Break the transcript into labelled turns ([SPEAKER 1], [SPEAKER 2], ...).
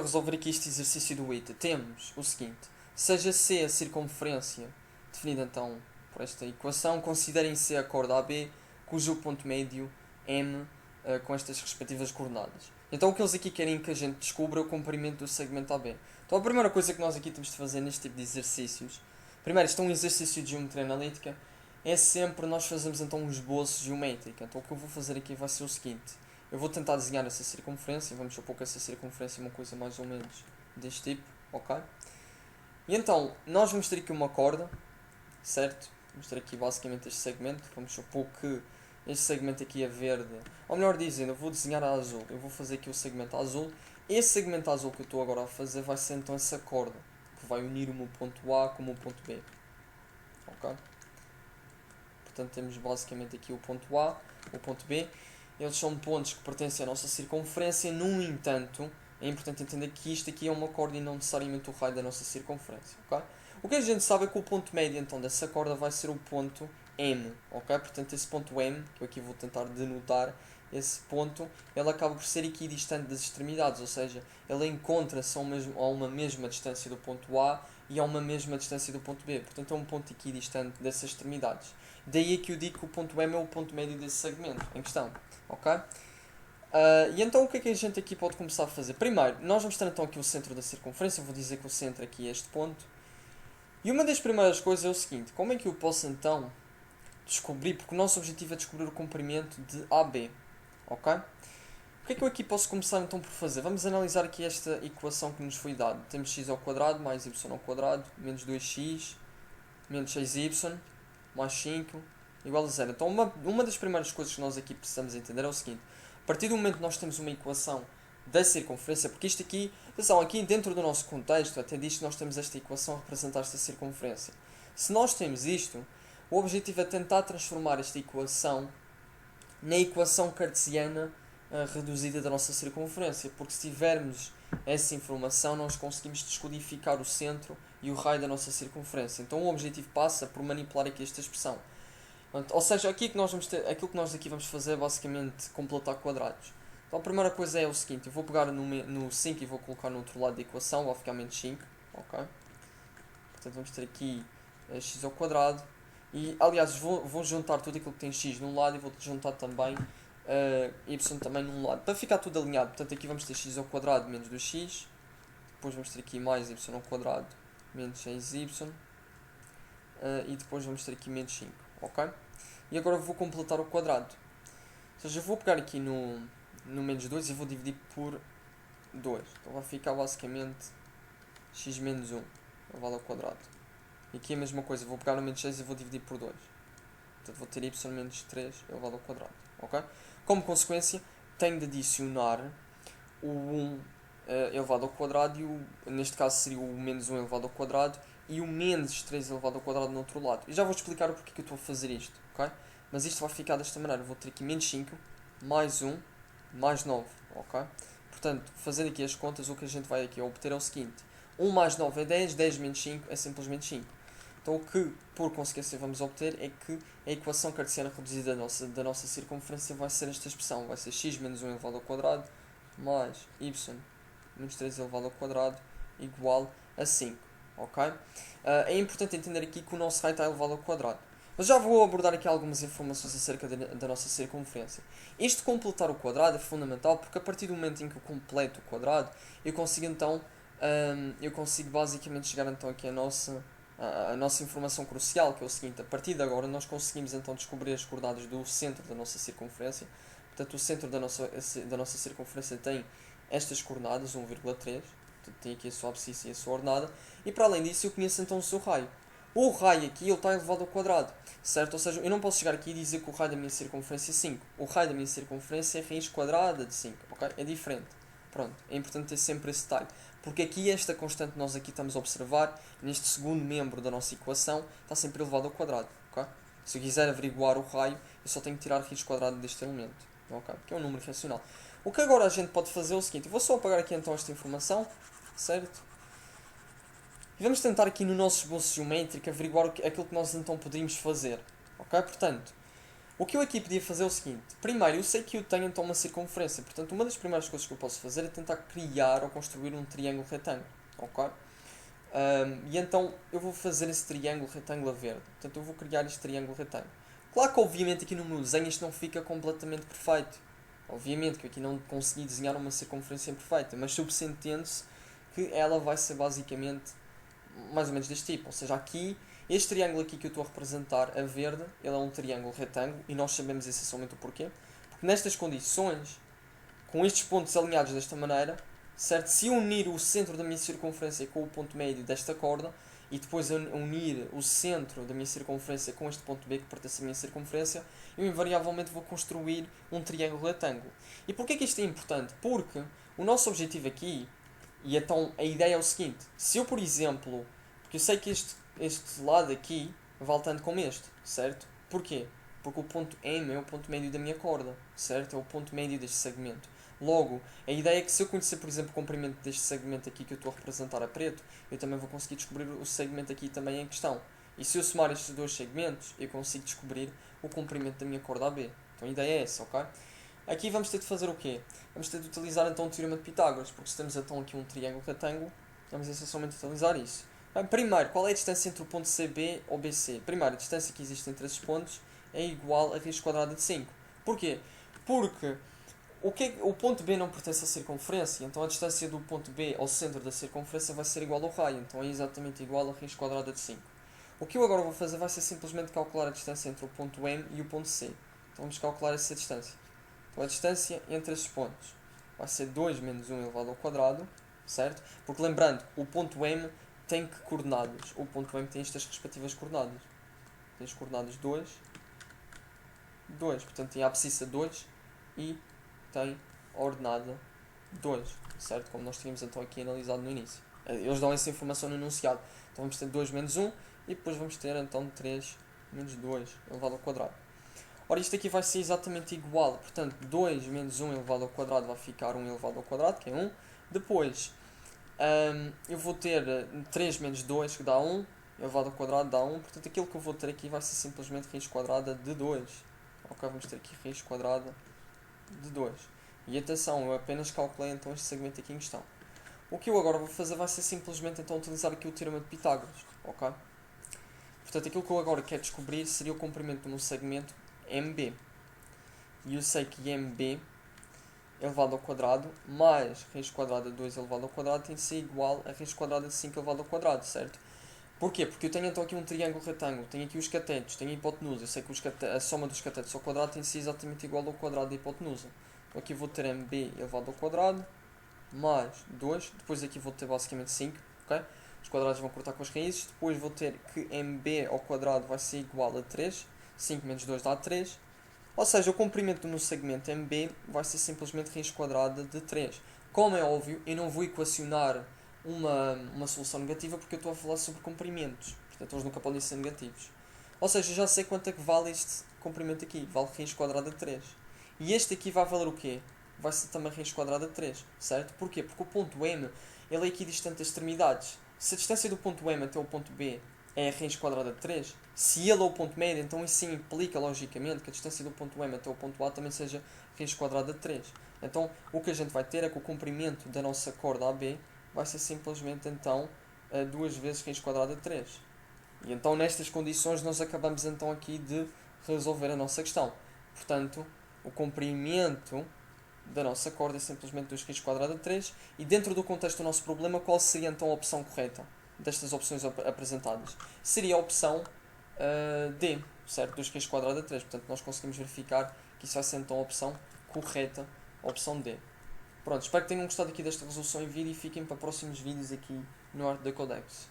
[SPEAKER 1] resolver aqui este exercício do ITA, temos o seguinte: seja C a circunferência definida então por esta equação, considerem C a corda AB, cujo ponto médio M com estas respectivas coordenadas. Então o que eles aqui querem que a gente descubra é o comprimento do segmento AB. Então a primeira coisa que nós aqui temos de fazer neste tipo de exercícios, primeiro, isto é um exercício de geometria analítica, é sempre nós fazemos então um esboço geométrico. Então o que eu vou fazer aqui vai ser o seguinte: eu vou tentar desenhar essa circunferência, vamos supor que essa circunferência é uma coisa mais ou menos deste tipo, ok? E então, nós vamos ter aqui uma corda, certo? Vamos ter aqui basicamente este segmento, vamos supor que este segmento aqui é verde, ou melhor dizendo, eu vou desenhar a azul, eu vou fazer aqui o segmento azul. Esse segmento azul que eu estou agora a fazer vai ser então essa corda, que vai unir o meu ponto A com o meu ponto B, ok? Portanto, temos basicamente aqui o ponto A, o ponto B. Eles são pontos que pertencem à nossa circunferência. No entanto, é importante entender que isto aqui é uma corda e não necessariamente o raio da nossa circunferência. Okay? O que a gente sabe é que o ponto médio então, dessa corda vai ser o ponto M. Okay? Portanto, esse ponto M, que eu aqui vou tentar denotar, esse ponto, ele acaba por ser equidistante das extremidades, ou seja, ele encontra-se a uma mesma distância do ponto A e a uma mesma distância do ponto B. Portanto, é um ponto equidistante dessas extremidades. Daí é que eu digo que o ponto M é o ponto médio desse segmento em questão. Ok? E então o que é que a gente aqui pode começar a fazer? Primeiro, nós vamos ter então aqui o centro da circunferência. Eu vou dizer que o centro aqui é este ponto. E uma das primeiras coisas é o seguinte: como é que eu posso então descobrir? Porque o nosso objetivo é descobrir o comprimento de AB. Ok? O que é que eu aqui posso começar então por fazer? Vamos analisar aqui esta equação que nos foi dada. Temos x ao quadrado mais y ao quadrado menos 2x menos 6y mais 5 igual a 0. Então uma das primeiras coisas que nós aqui precisamos entender é o seguinte: a partir do momento que nós temos uma equação da circunferência, porque isto aqui, atenção, aqui dentro do nosso contexto, até diz que nós temos esta equação a representar esta circunferência. Se nós temos isto, o objetivo é tentar transformar esta equação na equação cartesiana reduzida da nossa circunferência, porque se tivermos essa informação nós conseguimos descodificar o centro e o raio da nossa circunferência. Então o objetivo passa por manipular aqui esta expressão. Ou seja, aqui que nós vamos ter, aquilo que nós aqui vamos fazer é basicamente completar quadrados. Então a primeira coisa é o seguinte: eu vou pegar no 5 e vou colocar no outro lado da equação, vai ficar menos 5, ok? Portanto vamos ter aqui x ao quadrado. E aliás vou juntar tudo aquilo que tem x num lado e vou juntar também y também num lado, para ficar tudo alinhado. Portanto aqui vamos ter x ao quadrado menos 2x, depois vamos ter aqui mais y ao quadrado menos 6y, e depois vamos ter aqui menos 5, ok? E agora vou completar o quadrado, ou seja, eu vou pegar aqui no menos 2 e vou dividir por 2, então vai ficar basicamente x menos 1 elevado ao quadrado. E aqui a mesma coisa, vou pegar no menos 6 e vou dividir por 2, portanto vou ter y menos 3 elevado ao quadrado, ok? Como consequência, tenho de adicionar o 1 elevado ao quadrado, e neste caso seria o menos 1 elevado ao quadrado, e o menos 3 elevado ao quadrado no outro lado. E já vou explicar o porquê que eu estou a fazer isto, ok? Mas isto vai ficar desta maneira: vou ter aqui menos 5, mais 1, mais 9, ok? Portanto, fazendo aqui as contas, o que a gente vai aqui obter é o seguinte: 1 mais 9 é 10, 10 menos 5 é simplesmente 5. Então o que, por consequência, vamos obter é que a equação cartesiana reduzida da nossa circunferência vai ser esta expressão. Vai ser x menos 1 elevado ao quadrado mais y menos 3 elevado ao quadrado igual a 5. Ok? É importante entender aqui que o nosso raio está elevado ao quadrado. Mas já vou abordar aqui algumas informações acerca da nossa circunferência. Isto de completar o quadrado é fundamental, porque a partir do momento em que eu completo o quadrado, eu consigo então basicamente chegar então aqui a nossa informação crucial, que é o seguinte: a partir de agora nós conseguimos então descobrir as coordenadas do centro da nossa circunferência. Portanto, o centro da nossa circunferência tem estas coordenadas, 1,3, portanto tem aqui a sua abscissa e a sua ordenada, e para além disso eu conheço então o seu raio. O raio aqui ele está elevado ao quadrado, certo? Ou seja, eu não posso chegar aqui e dizer que o raio da minha circunferência é 5. O raio da minha circunferência é raiz quadrada de 5, ok? É diferente. Pronto, é importante ter sempre esse detalhe, porque aqui esta constante que nós aqui estamos a observar, neste segundo membro da nossa equação, está sempre elevado ao quadrado, ok? Se eu quiser averiguar o raio, eu só tenho que tirar a raiz quadrada deste elemento, ok? Que é um número racional. O que agora a gente pode fazer é o seguinte: eu vou só apagar aqui então esta informação, certo? E vamos tentar aqui no nosso esboço geométrico averiguar aquilo que nós então poderíamos fazer, ok? Portanto, O que eu aqui podia fazer é o seguinte. Primeiro, eu sei que eu tenho então uma circunferência. Portanto, uma das primeiras coisas que eu posso fazer é tentar criar ou construir um triângulo retângulo. Ok? E então eu vou fazer esse triângulo retângulo a verde. Portanto, eu vou criar este triângulo retângulo. Claro que obviamente aqui no meu desenho isto não fica completamente perfeito. Obviamente que eu aqui não consegui desenhar uma circunferência perfeita, mas subentende-se que ela vai ser basicamente mais ou menos deste tipo. Ou seja, aqui, este triângulo aqui que eu estou a representar, a verde, ele é um triângulo retângulo e nós sabemos essencialmente o porquê. Porque nestas condições, com estes pontos alinhados desta maneira, certo? Se eu unir o centro da minha circunferência com o ponto médio desta corda e depois unir o centro da minha circunferência com este ponto B que pertence à minha circunferência, eu invariavelmente vou construir um triângulo retângulo. E porquê que isto é importante? Porque o nosso objetivo aqui, e então a ideia é o seguinte, se eu por exemplo, porque eu sei que este lado aqui vale tanto como este, certo? Porquê? Porque o ponto M é o ponto médio da minha corda, certo? É o ponto médio deste segmento. Logo, a ideia é que se eu conhecer, por exemplo, o comprimento deste segmento aqui que eu estou a representar a preto, eu também vou conseguir descobrir o segmento aqui também em questão. E se eu somar estes dois segmentos, eu consigo descobrir o comprimento da minha corda AB. Então a ideia é essa, ok? Aqui vamos ter de fazer o quê? Vamos ter de utilizar então o teorema de Pitágoras, porque se temos então aqui um triângulo retângulo, vamos essencialmente utilizar isso. Primeiro, qual é a distância entre o ponto CB ou BC? Primeiro, a distância que existe entre esses pontos é igual a raiz quadrada de 5. Porquê? Porque o ponto B não pertence à circunferência, então a distância do ponto B ao centro da circunferência vai ser igual ao raio, então é exatamente igual a raiz quadrada de 5. O que eu agora vou fazer vai ser simplesmente calcular a distância entre o ponto M e o ponto C. Então vamos calcular essa distância. Então a distância entre esses pontos vai ser 2 menos 1 elevado ao quadrado, certo? Porque lembrando, o ponto M tem que coordenadas? O ponto M tem estas respectivas coordenadas. Tem as coordenadas 2, 2. Portanto tem a abscissa 2 e tem a ordenada 2, certo? Como nós tínhamos então aqui analisado no início. Eles dão essa informação no enunciado. Então vamos ter 2 menos 1 e depois vamos ter então 3 menos 2 elevado ao quadrado. Ora, isto aqui vai ser exatamente igual. Portanto, 2 menos 1 elevado ao quadrado vai ficar 1 elevado ao quadrado, que é 1. Depois, eu vou ter 3 menos 2, que dá 1. Elevado ao quadrado dá 1. Portanto, aquilo que eu vou ter aqui vai ser simplesmente raiz quadrada de 2. Ok, vamos ter aqui raiz quadrada de 2. E atenção, eu apenas calculei então este segmento aqui em questão. O que eu agora vou fazer vai ser simplesmente então utilizar aqui o teorema de Pitágoras. Ok? Portanto, aquilo que eu agora quero descobrir seria o comprimento de um segmento MB. E eu sei que MB elevado ao quadrado mais raiz quadrada de 2 elevado ao quadrado tem de ser igual a raiz quadrada de 5 elevado ao quadrado, certo? Porquê? Porque eu tenho então aqui um triângulo retângulo, tenho aqui os catetos, tenho a hipotenusa. Eu sei que a soma dos catetos ao quadrado tem de ser exatamente igual ao quadrado da hipotenusa. Então aqui vou ter MB elevado ao quadrado mais 2, depois aqui vou ter basicamente 5, ok? Os quadrados vão cortar com as raízes, depois vou ter que MB ao quadrado vai ser igual a 3, 5 menos 2 dá 3, ou seja, o comprimento do meu segmento MB vai ser simplesmente raiz quadrada de 3. Como é óbvio, eu não vou equacionar uma solução negativa porque eu estou a falar sobre comprimentos, portanto eles nunca podem ser negativos. Ou seja, já sei quanto é que vale este comprimento aqui, vale raiz quadrada de 3. E este aqui vai valer o quê? Vai ser também raiz quadrada de 3, certo? Porquê? Porque o ponto M ele é equidistante das extremidades. Se a distância do ponto M até o ponto B é a raiz quadrada de 3, se ele é o ponto médio, então isso sim implica logicamente que a distância do ponto M até o ponto A também seja raiz quadrada de 3. Então o que a gente vai ter é que o comprimento da nossa corda AB vai ser simplesmente então 2 vezes raiz quadrada de 3. E então nestas condições nós acabamos então aqui de resolver a nossa questão. Portanto, o comprimento da nossa corda é simplesmente 2 raiz quadrada de 3. E dentro do contexto do nosso problema, qual seria então a opção correta destas opções apresentadas? Seria a opção D, certo? 2 raiz quadrada de 3. Portanto, nós conseguimos verificar que isso vai ser então a opção correta, a opção D. Pronto, espero que tenham gostado aqui desta resolução em vídeo e fiquem para próximos vídeos aqui no Art da Codex.